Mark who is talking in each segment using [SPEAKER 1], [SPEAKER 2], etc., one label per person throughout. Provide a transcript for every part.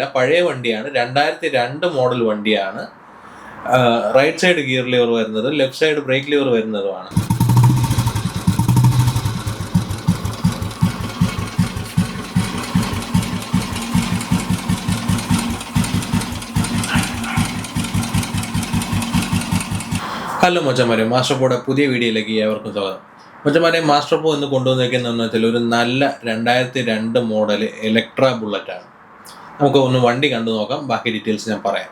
[SPEAKER 1] വണ്ടിയല്ല, പഴയ വണ്ടിയാണ്. 2002 മോഡൽ വണ്ടിയാണ്. റൈറ്റ് സൈഡ് ഗിയർ ലിവർ വരുന്നതും ലെഫ്റ്റ് സൈഡ് ബ്രേക്ക് ലിവർ വരുന്നതുമാണ്. ഹലോ മച്ചന്മാരെ, മാസ്റ്റർ പോയുടെ പുതിയ വീഡിയോയിലേക്ക് ഏവർക്കും സ്വാഗതം. മച്ചന്മാരെ, മാസ്റ്റർ പോ എന്ന് കൊണ്ടുവന്നിരിക്കുന്നതെന്ന് വെച്ചാൽ ഒരു നല്ല 2002 മോഡൽ ഇലക്ട്ര ബുള്ളറ്റാണ്. നമുക്ക് ഒന്ന് വണ്ടി കണ്ടു നോക്കാം, ബാക്കി ഡീറ്റെയിൽസ് ഞാൻ പറയാം.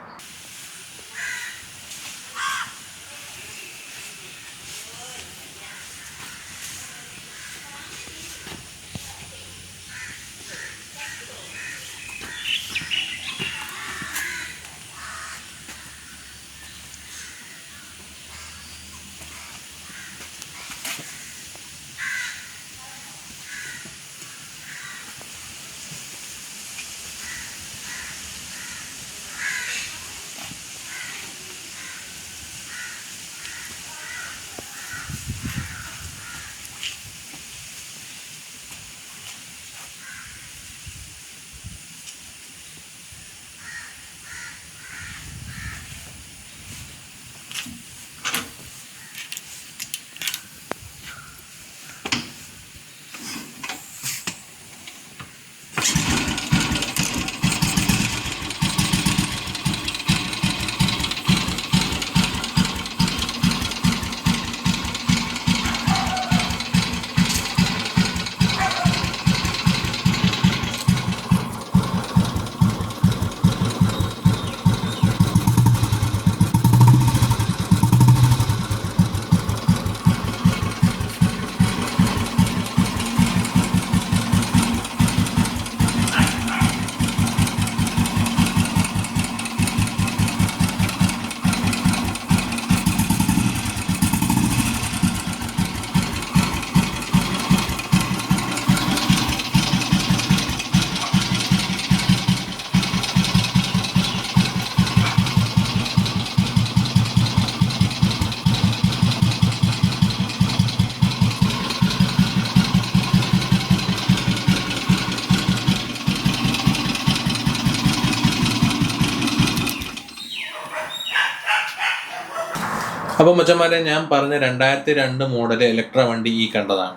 [SPEAKER 1] അപ്പോൾ മച്ചന്മാരെ, ഞാൻ പറഞ്ഞ 2002 മോഡൽ ഇലക്ട്ര വണ്ടി ഈ കണ്ടതാണ്.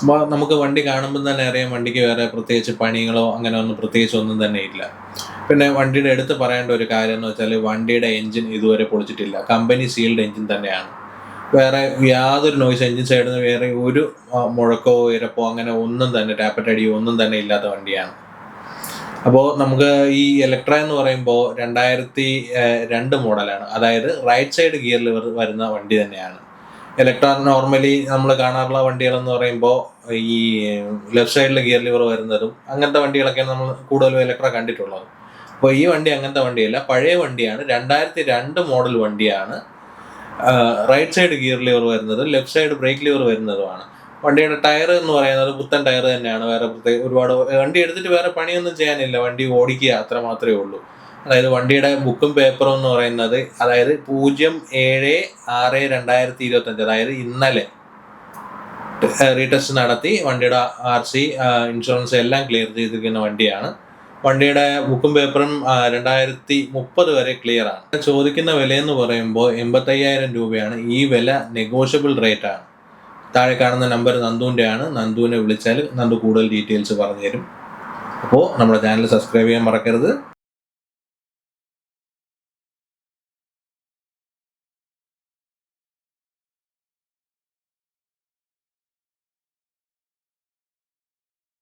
[SPEAKER 1] അപ്പോൾ നമുക്ക് വണ്ടി കാണുമ്പോൾ തന്നെ അറിയാം, വണ്ടിക്ക് വേറെ പ്രത്യേകിച്ച് പണികളോ അങ്ങനെ ഒന്നും തന്നെ ഇല്ല. പിന്നെ വണ്ടിയുടെ എടുത്ത് പറയേണ്ട ഒരു കാര്യം എന്ന് വെച്ചാൽ, വണ്ടിയുടെ എൻജിൻ ഇതുവരെ പൊളിച്ചിട്ടില്ല. കമ്പനി സീൽഡ് എൻജിൻ തന്നെയാണ്. വേറെ യാതൊരു നോയ്സ് എൻജിൻ സൈഡിൽ നിന്ന് വേറെ ഒരു മുഴക്കോ ഇരപ്പോ അങ്ങനെ ഒന്നും തന്നെ, ടാപ്പറ്റടിയോ ഒന്നും തന്നെ ഇല്ലാത്ത വണ്ടിയാണ്. അപ്പോൾ നമുക്ക് ഈ ഇലക്ട്ര എന്ന് പറയുമ്പോൾ 2002 മോഡലാണ്. അതായത് റൈറ്റ് സൈഡ് ഗിയർ ലിവർ വരുന്ന വണ്ടി തന്നെയാണ്. ഇലക്ട്ര നോർമലി നമ്മൾ കാണാറുള്ള വണ്ടികളെന്ന് പറയുമ്പോൾ ഈ ലെഫ്റ്റ് സൈഡിൽ ഗിയർ ലിവർ വരുന്നതും അങ്ങനത്തെ വണ്ടികളൊക്കെയാണ് നമ്മൾ കൂടുതലും ഇലക്ട്ര കണ്ടിട്ടുള്ളത്. അപ്പോൾ ഈ വണ്ടി അങ്ങനത്തെ വണ്ടിയല്ല, പഴയ വണ്ടിയാണ്. 2002 മോഡൽ വണ്ടിയാണ്. റൈറ്റ് സൈഡ് ഗിയർ ലിവർ വരുന്നതും ലെഫ്റ്റ് സൈഡ് ബ്രേക്ക് ലിവർ വരുന്നതുമാണ്. വണ്ടിയുടെ ടയർ എന്ന് പറയുന്നത് പുത്തൻ ടയർ തന്നെയാണ്. വേറെ ഒരുപാട് വണ്ടി എടുത്തിട്ട് വേറെ പണിയൊന്നും ചെയ്യാനില്ല, വണ്ടി ഓടിക്കുക അത്ര മാത്രമേ ഉള്ളൂ. അതായത് വണ്ടിയുടെ ബുക്കും പേപ്പറും എന്ന് പറയുന്നത്, അതായത് 07/6/2025, അതായത് ഇന്നലെ റീടെസ്റ്റ് നടത്തി വണ്ടിയുടെ RC ഇൻഷുറൻസ് എല്ലാം ക്ലിയർ ചെയ്തിരിക്കുന്ന വണ്ടിയാണ്. വണ്ടിയുടെ ബുക്കും പേപ്പറും 2030 വരെ ക്ലിയർ ആണ്. ചോദിക്കുന്ന വിലയെന്ന് പറയുമ്പോൾ 85,000 രൂപയാണ്. ഈ വില നെഗോഷ്യബിൾ റേറ്റ് ആണ്. താഴെ കാണുന്ന നമ്പർ നന്ദുവിൻ്റെ ആണ്. നന്ദുവിനെ വിളിച്ചാൽ നന്ദു കൂടുതൽ ഡീറ്റെയിൽസ് പറഞ്ഞു തരും. അപ്പോൾ നമ്മുടെ ചാനൽ സബ്സ്ക്രൈബ് ചെയ്യാൻ മറക്കരുത്.